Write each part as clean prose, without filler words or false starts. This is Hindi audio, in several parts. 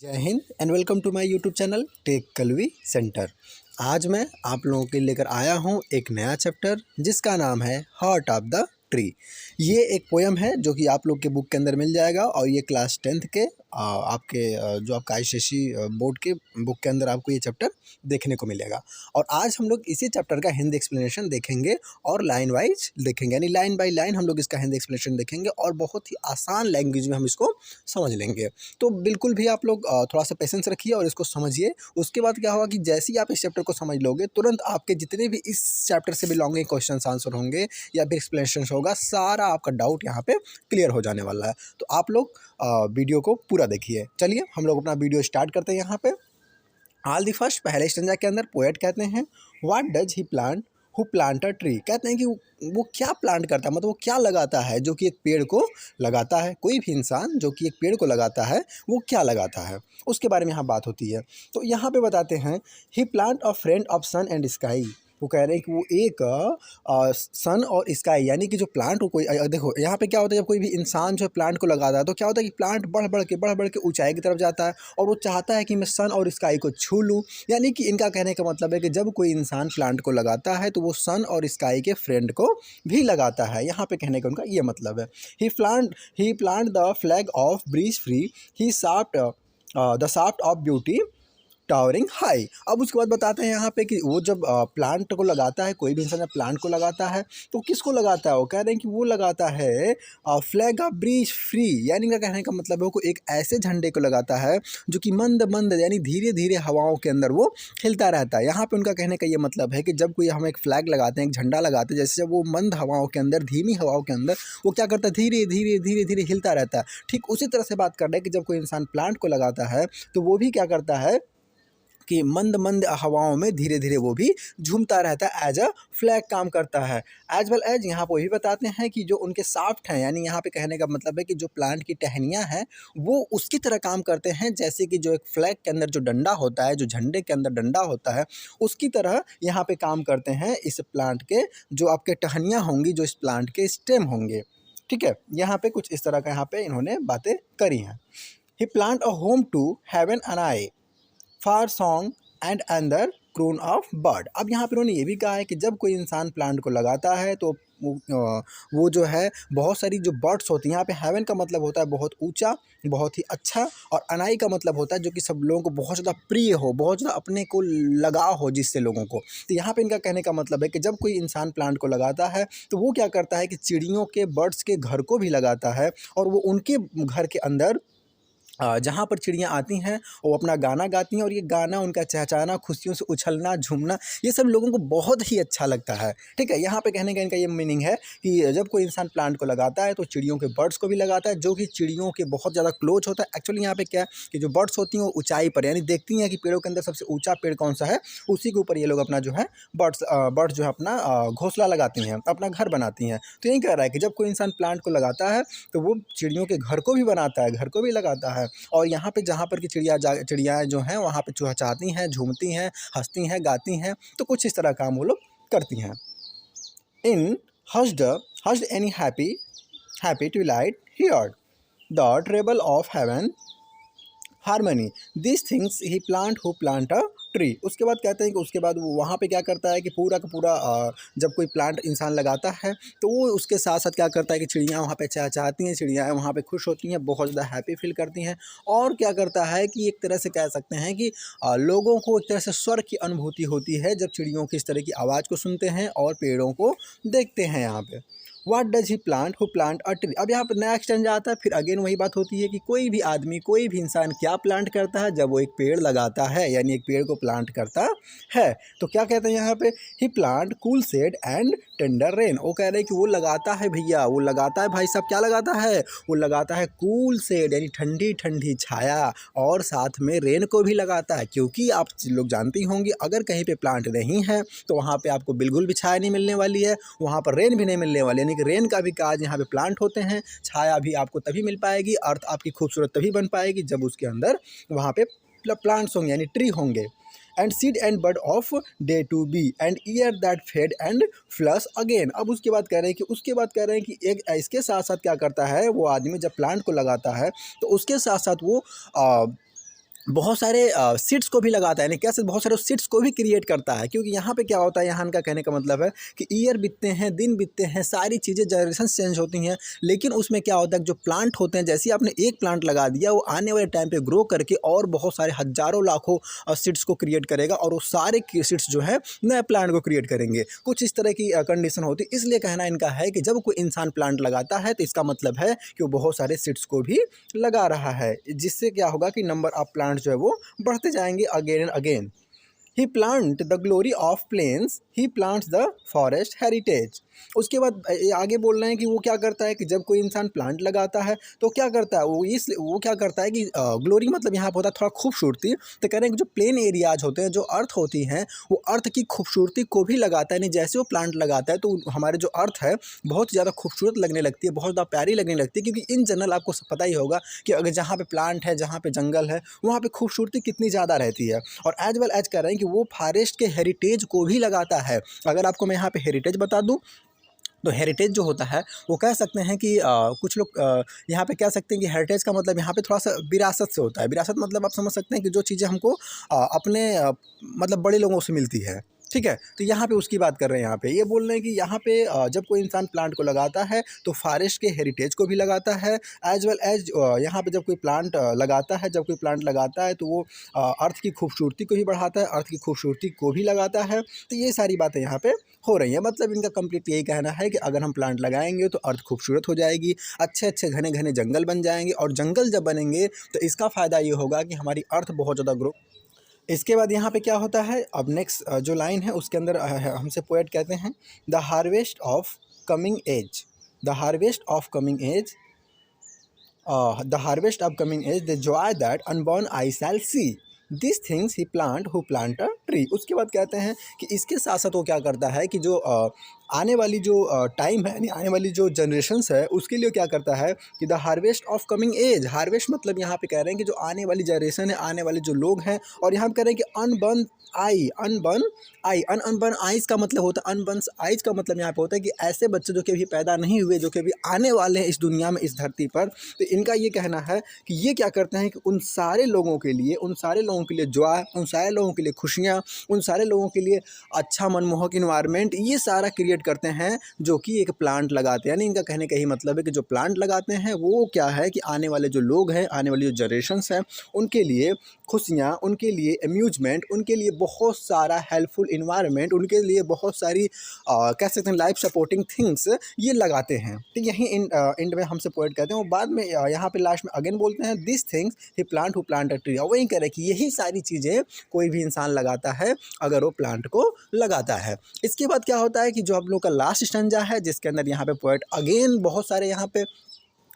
जय Hind and welcome to my YouTube channel tech Kalvi centre. आज मैं आप लोगों के लिए लेकर आया हूं एक नया चैप्टर जिसका नाम है हार्ट ऑफ द ट्री। ये एक पोयम है जो कि आप लोग के बुक के अंदर मिल जाएगा और ये क्लास 10th के आपके जो आपका आईसीएसई बोर्ड के बुक के अंदर आपको ये चैप्टर देखने को मिलेगा। और आज हम लोग इसी चैप्टर का हिंदी एक्सप्लेनेशन देखेंगे और लाइन वाइज देखेंगे, यानी लाइन बाय लाइन हम लोग इसका हिंदी एक्सप्लेनेशन देखेंगे और बहुत ही आसान लैंग्वेज में हम इसको समझ लेंगे। तो बिल्कुल भी आप लोग थोड़ा सा पेशेंस रखिए और इसको समझिए। उसके बाद क्या होगा कि जैसे ही आप इस चैप्टर को समझ लोगे तुरंत आपके जितने भी इस चैप्टर से बिलोंगिंग क्वेश्चन आंसर होंगे या फिर एक्सप्लेनेशन होगा, सारा आपका डाउट यहाँ पे क्लियर हो जाने वाला है। तो आप लोग वीडियो को पूरा देखिए। चलिए हम लोग अपना वीडियो स्टार्ट करते हैं। यहाँ पे ऑल दी फर्स्ट पहले स्टेंजा के अंदर पोएट कहते हैं what does he plant who plant a tree. कहते हैं कि वो क्या प्लांट करता है, मतलब वो क्या लगाता है जो कि एक पेड़ को लगाता है। कोई भी इंसान जो कि एक पेड़ को लगाता है वो क्या लगाता है, उसके बारे में यहाँ बात होती है। तो यहाँ पे बताते हैं he plant a friend of sun and sky. वो कह रहे हैं कि वो एक सन और स्काई यानी कि जो प्लांट को कोई देखो यहाँ पे क्या होता है, जब कोई भी इंसान जो प्लांट को लगाता है तो क्या होता है कि प्लांट बढ़ बढ़ के ऊंचाई की तरफ जाता है और वो चाहता है कि मैं सन और स्काई को छू लूँ। यानी कि इनका कहने का मतलब है कि जब कोई इंसान प्लांट को लगाता है तो वो सन और स्काई के फ्रेंड को भी लगाता है। यहाँ पे कहने का उनका ये मतलब है। He plant the flag of breeze free, he shaft the shaft of beauty towering high. अब उसके बाद बताते हैं यहाँ पे कि वो जब प्लांट को लगाता है, कोई भी इंसान जब प्लांट को लगाता है तो किसको लगाता है, वो कह रहे हैं कि वो लगाता है फ्लैग ऑफ ब्रीज फ्री। यानी इनका कहने का मतलब है वो एक ऐसे झंडे को लगाता है जो कि मंद मंद यानी धीरे धीरे हवाओं के अंदर वो हिलता रहता है। यहाँ पे उनका कहने का ये मतलब है कि जब कोई हम एक फ्लैग लगाते हैं, एक झंडा लगाते हैं, जैसे जब वो मंद हवाओं के अंदर, धीमी हवाओं के अंदर वो क्या करता है, धीरे धीरे धीरे धीरे हिलता रहता है। ठीक उसी तरह से बात कर रहे हैं कि जब कोई इंसान प्लांट को लगाता है तो वो भी क्या करता है कि मंद मंद हवाओं में धीरे धीरे वो भी झूमता रहता है, एज अ फ्लैग काम करता है। एज वेल एज यहाँ पर भी बताते हैं कि जो उनके साफ्ट हैं, यानी यहाँ पे कहने का मतलब है कि जो प्लांट की टहनियाँ हैं वो उसकी तरह काम करते हैं जैसे कि जो एक फ्लैग के अंदर जो डंडा होता है, जो झंडे के अंदर डंडा होता है, उसकी तरह यहाँ पे काम करते हैं इस प्लांट के जो आपके टहनियाँ होंगी, जो इस प्लांट के स्टेम होंगे। ठीक है, यहाँ पे कुछ इस तरह का यहाँ पे इन्होंने बातें करी हैं। He plant a home to heaven anigh for song and under croon of bird. अब यहाँ पर उन्होंने ये भी कहा है कि जब कोई इंसान प्लांट को लगाता है तो वो जो है बहुत सारी जो बर्ड्स होती हैं, यहाँ पे हेवन का मतलब होता है बहुत ऊंचा, बहुत ही अच्छा, और अनाई का मतलब होता है जो कि सब लोगों को बहुत ज़्यादा प्रिय हो, बहुत ज़्यादा अपने को लगाव हो जिससे लोगों को। तो यहाँ पे इनका कहने का मतलब है कि जब कोई इंसान प्लांट को लगाता है तो वो क्या करता है कि चिड़ियों के, बर्ड्स के घर को भी लगाता है और वो उनके घर के अंदर जहाँ पर चिड़ियाँ आती हैं वो अपना गाना गाती हैं और ये गाना, उनका चहचहाना, खुशियों से उछलना, झूमना, ये सब लोगों को बहुत ही अच्छा लगता है। ठीक है, यहाँ पे कहने का इनका ये मीनिंग है कि जब कोई इंसान प्लांट को लगाता है तो चिड़ियों के, बर्ड्स को भी लगाता है जो कि चिड़ियों के बहुत ज़्यादा क्लोज होता है। एक्चुअली यहाँ पे क्या है कि जो बर्ड्स होती हैं वो ऊंचाई पर, यानी देखती हैं कि पेड़ों के अंदर सबसे ऊँचा पेड़ कौन सा है, उसी के ऊपर ये लोग अपना जो है बर्ड्स जो है अपना घोंसला लगाती हैं, अपना घर बनाती हैं। तो यही कह रहा है कि जब कोई इंसान प्लांट को लगाता है तो वो चिड़ियों के घर को भी बनाता है, घर को भी लगाता है। और यहाँ पे जहाँ पर कि चिड़ियाँ जो हैं वहाँ पे चहचहाती हैं, झूमती हैं, हँसती हैं, गाती हैं, तो कुछ इस तरह काम वो लोग करती हैं। In hushed hushed and happy happy twilight heard the treble of heaven harmony this things he plant who plant a tree. उसके बाद कहते हैं कि उसके बाद वो वहाँ पे क्या करता है कि पूरा का पूरा जब कोई प्लांट इंसान लगाता है तो वो उसके साथ साथ क्या करता है कि चिड़ियाँ वहाँ पे चहचहाती हैं, चिड़ियाँ वहाँ पे खुश होती हैं, बहुत ज़्यादा हैप्पी फील करती हैं। और क्या करता है कि एक तरह से कह सकते हैं कि लोगों को एक तरह से स्वर्ग की अनुभूति होती है जब चिड़ियों की इस तरह की आवाज़ को सुनते हैं और पेड़ों को देखते हैं। यहाँ पे what does he plant who plant a tree. अब यहाँ पर नया एक्सटेंज आता है, फिर अगेन वही बात होती है कि कोई भी आदमी, कोई भी इंसान क्या प्लांट करता है, जब वो एक पेड़ लगाता है, यानी एक पेड़ को प्लांट करता है। तो क्या कहते हैं यहाँ पे, he plant cool shade and tender rain. वो कह रहे हैं कि वो लगाता है भैया, वो लगाता है भाई साहब, क्या लगाता है, वो लगाता है कूल शेड यानी ठंडी ठंडी छाया, और साथ में रेन को भी लगाता है। क्योंकि आप लोग जानती होंगी अगर कहीं पे प्लांट नहीं है तो वहाँ पे आपको बिल्कुल भी छाया नहीं मिलने वाली है, वहाँ पर रेन भी नहीं मिलने वाली है। यानी कि रेन का भी काज यहाँ पे प्लांट होते हैं, छाया भी आपको तभी मिल पाएगी, अर्थ आपकी खूबसूरत तभी बन पाएगी जब उसके अंदर वहाँ पे प्लांट्स होंगे यानी ट्री होंगे। And seed and bud of day to be and year that fade and flush again. अब उसके बाद कह रहे हैं कि एक इसके साथ साथ क्या करता है वो आदमी, जब प्लांट को लगाता है तो उसके साथ साथ वो बहुत सारे सीड्स को भी लगाता है, यानी कैसे बहुत सारे सीड्स को भी क्रिएट करता है, क्योंकि यहाँ पे क्या होता है, यहाँ का कहने का मतलब है कि ईयर बीतते हैं, दिन बीतते हैं, सारी चीज़ें जनरेशन चेंज होती हैं, लेकिन उसमें क्या होता है, जो प्लांट होते हैं, जैसे ही आपने एक प्लांट लगा दिया, वो आने वाले टाइम पे ग्रो करके और बहुत सारे हजारों लाखों सीड्स को क्रिएट करेगा, और वो सारे सीड्स जो है नए प्लांट को क्रिएट करेंगे। कुछ इस तरह की कंडीशन होती है, इसलिए कहना इनका है कि जब कोई इंसान प्लांट लगाता है तो इसका मतलब है कि वो बहुत सारे सीड्स को भी लगा रहा है, जिससे क्या होगा कि नंबर ऑफ प्लांट जो है वो बढ़ते जाएंगे again and again. He plant the glory of plains, he plants the forest heritage. उसके बाद आगे बोल रहे हैं कि वो क्या करता है कि जब कोई इंसान प्लांट लगाता है तो क्या करता है, वो क्या करता है कि ग्लोरी मतलब यहाँ पर होता है थोड़ा खूबसूरती, तो कह रहे हैं कि जो प्लेन एरियाज होते हैं, जो अर्थ होती हैं, वो अर्थ की खूबसूरती को भी लगाता है। नहीं, जैसे वो प्लांट लगाता है तो हमारे जो अर्थ है बहुत ज़्यादा खूबसूरत लगने लगती है, बहुत ज़्यादा प्यारी लगने लगती है, क्योंकि इन जनरल आपको पता ही होगा कि अगर जहाँ पे प्लांट है, जहाँ पे जंगल है, वहाँ पे खूबसूरती कितनी ज़्यादा रहती है। और एज वेल एज कह रहे हैं कि वो फॉरेस्ट के हेरिटेज को भी लगाता है। अगर आपको मैं यहाँ पे हेरिटेज बता दूँ, तो हेरिटेज जो होता है वो कह सकते हैं कि कुछ लोग यहाँ पे कह सकते हैं कि हेरिटेज का मतलब यहाँ पे थोड़ा सा विरासत से होता है। विरासत मतलब आप समझ सकते हैं कि जो चीज़ें हमको अपने मतलब बड़े लोगों से मिलती है, ठीक है। तो यहाँ पे उसकी बात कर रहे हैं, यहाँ पे ये बोल रहे हैं कि यहाँ पे जब कोई इंसान प्लांट को लगाता है तो फॉरेस्ट के हेरिटेज को भी लगाता है, एज वेल एज यहाँ पे जब कोई प्लांट लगाता है, जब कोई प्लांट लगाता है तो वो अर्थ की खूबसूरती को भी बढ़ाता है, अर्थ की खूबसूरती को भी लगाता है। तो ये सारी बातें यहाँ पे हो रही है, मतलब इनका कंप्लीट यही कहना है कि अगर हम प्लांट लगाएंगे तो अर्थ खूबसूरत हो जाएगी, अच्छे अच्छे घने घने जंगल बन जाएंगे, और जंगल जब बनेंगे तो इसका फ़ायदा ये होगा कि हमारी अर्थ बहुत ज़्यादा ग्रो। इसके बाद यहाँ पे क्या होता है, अब नेक्स्ट जो लाइन है उसके अंदर हमसे पोएट कहते हैं, the harvest of coming age, the harvest of coming age, the harvest of coming age, the joy that unborn eye shall see, this things he plant who plant a tree. उसके बाद कहते हैं कि इसके साथ साथ वो क्या करता है कि जो आने वाली जो टाइम है, यानी आने वाली जो जनरेशन्स है, उसके लिए क्या करता है कि the harvest of coming age, harvest मतलब यहाँ पे कह रहे हैं कि जो आने वाली जनरेशन है, आने वाले जो लोग हैं, और यहाँ पे कह रहे हैं कि अनबर्न आई, अनबर्न आई, अनबर्न आइज का मतलब होता है, अनबर्न आइज का मतलब यहाँ पे होता है कि ऐसे बच्चे जो कि अभी पैदा नहीं हुए, जो कि अभी आने वाले हैं इस दुनिया में, इस धरती पर। तो इनका ये कहना है कि ये क्या करते हैं कि उन सारे लोगों के लिए, उन सारे लोगों के लिए जॉय, उन सारे लोगों के लिए खुशियाँ, उन सारे लोगों के लिए अच्छा मनमोहक इन्वायरमेंट, ये सारा क्रिएट करते हैं जो कि एक प्लांट लगाते हैं। यानी इनका कहने का ही मतलब है कि जो प्लांट लगाते हैं वो क्या है कि आने वाले जो लोग हैं, आने वाली जो जनरेशन्स हैं, उनके लिए खुशियाँ, उनके लिए अम्यूजमेंट, उनके लिए बहुत सारा हेल्पफुल इन्वायरमेंट, उनके लिए बहुत सारी कह सकते हैं लाइफ सपोर्टिंग थिंग्स ये लगाते हैं। तो यही एंड में हमसे पोएट कहते हैं, वो बाद में यहाँ पे लास्ट में अगेन बोलते हैं, this things he plant who plant a tree. और वही कह रहे हैं कि यही सारी चीज़ें कोई भी इंसान लगाता है अगर वो प्लांट को लगाता है। इसके बाद क्या होता है कि जो आप लोग का लास्ट स्टैंजा है, जिसके अंदर यहाँ पे पोएट अगेन बहुत सारे यहाँ पे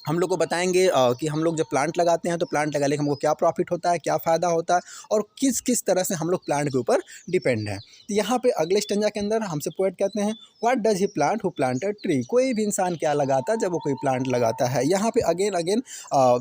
हम लोग को बताएंगे कि हम लोग जब प्लांट लगाते हैं तो प्लांट लगाने का हमको क्या प्रॉफिट होता है, क्या फ़ायदा होता है, और किस किस तरह से हम लोग प्लांट के ऊपर डिपेंड हैं। तो यहाँ पे अगले स्टेंजा के अंदर हमसे पोएट कहते हैं, what does he plant who plant a tree. कोई भी इंसान क्या लगाता है जब वो कोई प्लांट लगाता है। यहाँ पे अगेन अगेन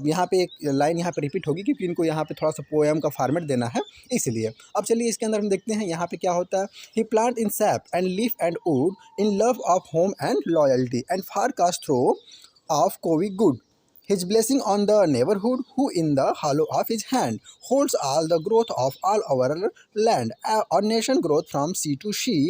यहाँ पे एक लाइन यहाँ पे रिपीट होगी, क्योंकि इनको यहाँ पे थोड़ा सा पोएम का फॉर्मेट देना है, इसलिए। अब चलिए इसके अंदर हम देखते हैं यहाँ पे क्या होता है। He plant in sap and leaf and wood, in love of home and loyalty and forecast through of Covi good. His blessing on the neighborhood, who in the hollow of his hand holds all the growth of all our land. Our nation growth from sea to sea.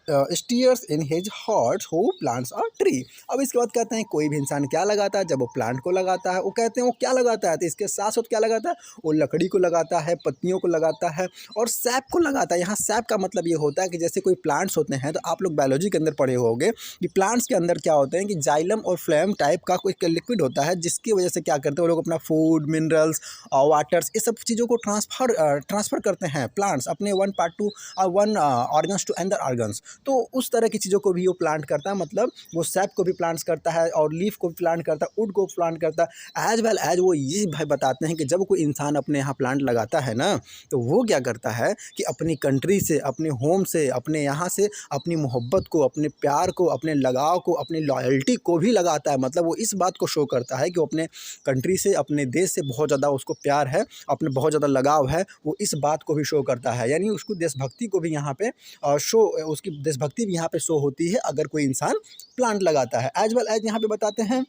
Stairs in his heart who plants a tree. अब इसके बाद कहते हैं कोई भी इंसान क्या लगाता है जब वो प्लांट को लगाता है, वो कहते हैं वो क्या लगाता है, तो इसके साथ साथ क्या लगाता है, वो लकड़ी को लगाता है, पत्तियों को लगाता है, और सैप को लगाता है। यहाँ सैप का मतलब ये होता है कि जैसे कोई प्लांट्स होते हैं, तो आप लोग बायोलॉजी के अंदर पढ़े होंगे कि प्लांट्स के अंदर क्या होते हैं कि जाइलम और फ्लेम टाइप का कोई लिक्विड होता है, जिसकी वजह से क्या करते हैं वो लोग अपना फूड, मिनरल्स, वाटर्स, ये सब चीज़ों को ट्रांसफ़र करते हैं प्लांट्स अपने one part to one organs to other organs. तो उस तरह की चीज़ों को भी वो प्लांट करता है, मतलब वो सैप को भी प्लांट्स करता है, और लीफ को भी प्लांट करता है, वुड को प्लांट करता है। एज वेल एज वो ये भाई बताते हैं कि जब कोई इंसान अपने यहाँ प्लांट लगाता है ना, तो वो क्या करता है कि अपनी कंट्री से, अपने होम से, अपने यहाँ से अपनी मोहब्बत को, अपने प्यार को, अपने लगाव को, अपनी लॉयल्टी को भी लगाता है। मतलब वो इस बात को शो करता है कि वो अपने कंट्री से, अपने देश से बहुत ज़्यादा उसको प्यार है, अपने बहुत ज़्यादा लगाव है, वो इस बात को भी शो करता है। यानी उसको देशभक्ति को भी यहाँ पे शो, उसकी देशभक्ति भी यहाँ पे शो होती है अगर कोई इंसान प्लांट लगाता है। एज वेल एज यहाँ पे बताते हैं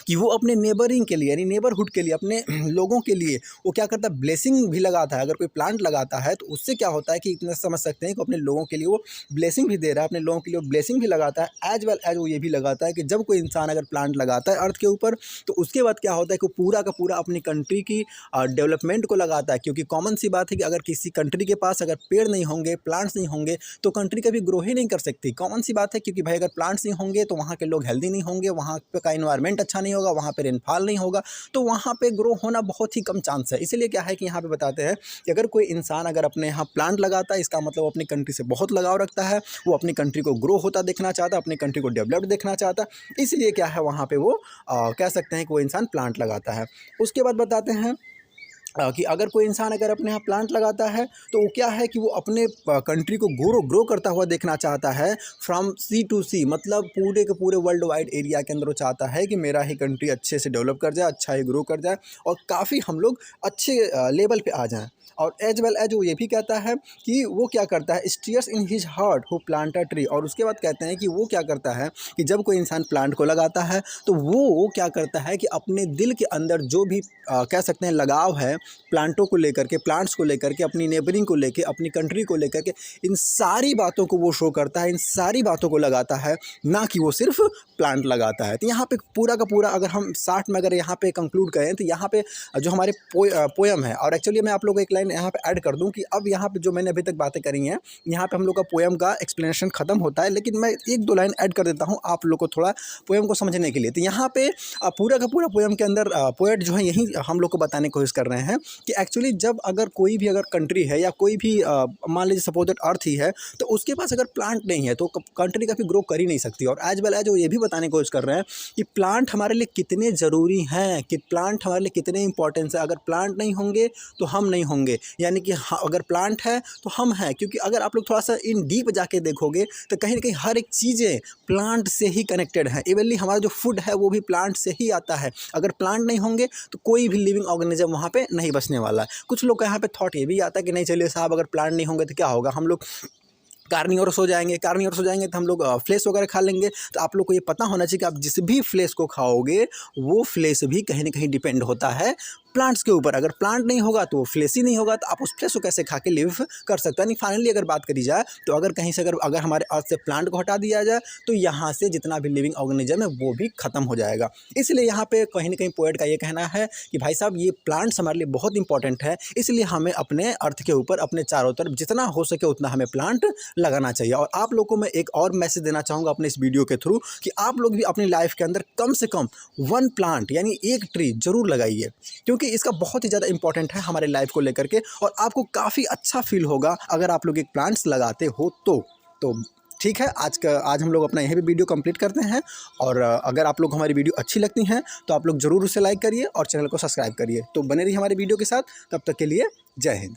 कि वो अपने नेबरिंग के लिए यानी नेबरहुड के लिए अपने लोगों के लिए वो क्या करता है, ब्लेसिंग भी लगाता है। अगर कोई प्लांट लगाता है तो उससे क्या होता है कि इतना समझ सकते हैं कि अपने लोगों के लिए वो ब्लेसिंग भी दे रहा है, अपने लोगों के लिए वो ब्लेसिंग भी लगाता है। एज वेल एज वो ये भी लगाता है कि जब कोई इंसान अगर प्लांट लगाता है अर्थ के ऊपर तो उसके बाद क्या होता है कि वो पूरा का पूरा अपनी कंट्री की डेवलपमेंट को लगाता है। क्योंकि कॉमन सी बात है कि अगर किसी कंट्री के पास अगर पेड़ नहीं होंगे, प्लांट्स नहीं होंगे तो कंट्री कभी ग्रो ही नहीं कर सकती। कॉमन सी बात है, क्योंकि भाई अगर प्लांट्स नहीं होंगे तो वहाँ के लोग हेल्दी नहीं होंगे, वहाँ पे का इन्वायरमेंट अच्छा नहीं होगा, वहाँ पे रेनफॉल नहीं होगा, तो वहाँ पे ग्रो होना बहुत ही कम चांस है। इसीलिए क्या है कि यहाँ पे बताते हैं कि अगर कोई इंसान अगर अपने यहाँ प्लांट लगाता है इसका मतलब अपनी कंट्री से बहुत लगाव रखता है, वो अपनी कंट्री को ग्रो होता देखना चाहता है, अपनी कंट्री को डेवलप्ड देखना चाहता है। इसलिए क्या है वहाँ पे वो कह सकते हैं कि वो इंसान प्लांट लगाता है। उसके बाद बताते हैं कि अगर कोई इंसान अगर अपने यहाँ प्लांट लगाता है तो वो क्या है कि वो अपने कंट्री को ग्रो करता हुआ देखना चाहता है फ्रॉम सी टू सी, मतलब पूरे के पूरे वर्ल्ड वाइड एरिया के अंदर वो चाहता है कि मेरा ही कंट्री अच्छे से डेवलप कर जाए, अच्छा ही ग्रो कर जाए और काफ़ी हम लोग अच्छे लेवल पे आ जाएं। और एज वेल एज वो ये भी कहता है कि वो क्या करता है, stairs in his heart who plant a tree. और उसके बाद कहते हैं कि वो क्या करता है कि जब कोई इंसान प्लांट को लगाता है तो वो क्या करता है कि अपने दिल के अंदर जो भी कह सकते हैं लगाव है प्लांटों को लेकर के, प्लांट्स को लेकर के, अपनी नेबरिंग को लेकर, अपनी कंट्री को लेकर के, इन सारी बातों को वो शो करता है, इन सारी बातों को लगाता है, ना कि वो सिर्फ प्लांट लगाता है। तो यहाँ पे पूरा का पूरा अगर हम 60 में अगर यहाँ पे कंक्लूड करें तो यहाँ पे जो हमारे पोयम है, और एक्चुअली मैं आप लोगों को एक लाइन यहाँ पे ऐड कर दूँ कि अब यहाँ पे जो मैंने अभी तक बातें करी हैं यहाँ पे हम लोग का पोयम का एक्सप्लेनेशन खत्म होता है, लेकिन मैं एक दो लाइन ऐड कर देता हूँ आप लोग को थोड़ा पोयम को समझने के लिए। तो यहाँ पे पूरा का पूरा पोयम के अंदर पोएट जो है यही हम लोग को बताने की कोशिश कर रहे हैं कि एक्चुअली जब अगर कोई भी अगर कंट्री है या कोई भी मान लीजिए सपोज दैट अर्थ ही है, तो उसके पास अगर प्लांट नहीं है तो कंट्री कभी ग्रो कर ही नहीं सकती। और एज वेल एज वो ये भी बताने की कोशिश कर रहे हैं कि प्लांट हमारे लिए कितने ज़रूरी हैं, कि प्लांट हमारे लिए कितने इंपॉर्टेंस है। अगर प्लांट नहीं होंगे तो हम नहीं होंगे, यानी कि अगर प्लांट है तो हम हैं। क्योंकि अगर आप लोग थोड़ा सा इन डीप जाके देखोगे तो कहीं ना कहीं हर एक चीज़ें प्लांट से ही कनेक्टेड है। इवनली हमारा जो फूड है वो भी प्लांट से ही आता है। अगर प्लांट नहीं होंगे तो कोई भी लिविंग ऑर्गेनिज्म वहाँ पे नहीं बसने वाला है। कुछ लोग का यहाँ पे थॉट ये भी आता है कि नहीं चलिए साहब अगर प्लांट नहीं होंगे तो क्या होगा, हम लोग कार्निवोरस हो जाएंगे, कार्निवोरस हो जाएंगे तो हम लोग फ्लेश वगैरह खा लेंगे। तो आप लोग को ये पता होना चाहिए कि आप जिस भी फ्लेश को खाओगे वो फ्लेश भी कहीं ना कहीं डिपेंड होता है प्लांट्स के ऊपर। अगर प्लांट नहीं होगा तो वो फ्लेश ही नहीं होगा, तो आप उस फ्लेश को कैसे खा के लिव कर सकते हैं। नहीं, फाइनली अगर बात करी जाए तो अगर कहीं से अगर हमारे अर्थ से प्लांट को हटा दिया जाए तो यहाँ से जितना भी लिविंग ऑर्गेनिज्म है वो भी खत्म हो जाएगा। इसलिए यहाँ पे कहीं ना कहीं पोएट का ये कहना है कि भाई साहब ये प्लांट्स हमारे लिए बहुत इंपॉर्टेंट है, इसलिए हमें अपने अर्थ के ऊपर अपने चारों तरफ जितना हो सके उतना हमें प्लांट लगाना चाहिए। और आप लोग को मैं एक और मैसेज देना चाहूँगा अपने इस वीडियो के थ्रू कि आप लोग भी अपनी लाइफ के अंदर कम से कम 1 प्लांट यानी एक ट्री जरूर लगाइए, क्योंकि इसका बहुत ही ज़्यादा इंपॉर्टेंट है हमारे लाइफ को लेकर के। और आपको काफ़ी अच्छा फील होगा अगर आप लोग एक प्लांट्स लगाते हो तो ठीक है। आज हम लोग अपना यहीं पे वीडियो कंप्लीट करते हैं। और अगर आप लोग को हमारी वीडियो अच्छी लगती हैं तो आप लोग ज़रूर उसे लाइक करिए और चैनल को सब्सक्राइब करिए। तो बने रहिए हमारे वीडियो के साथ, तब तक के लिए जय हिंद।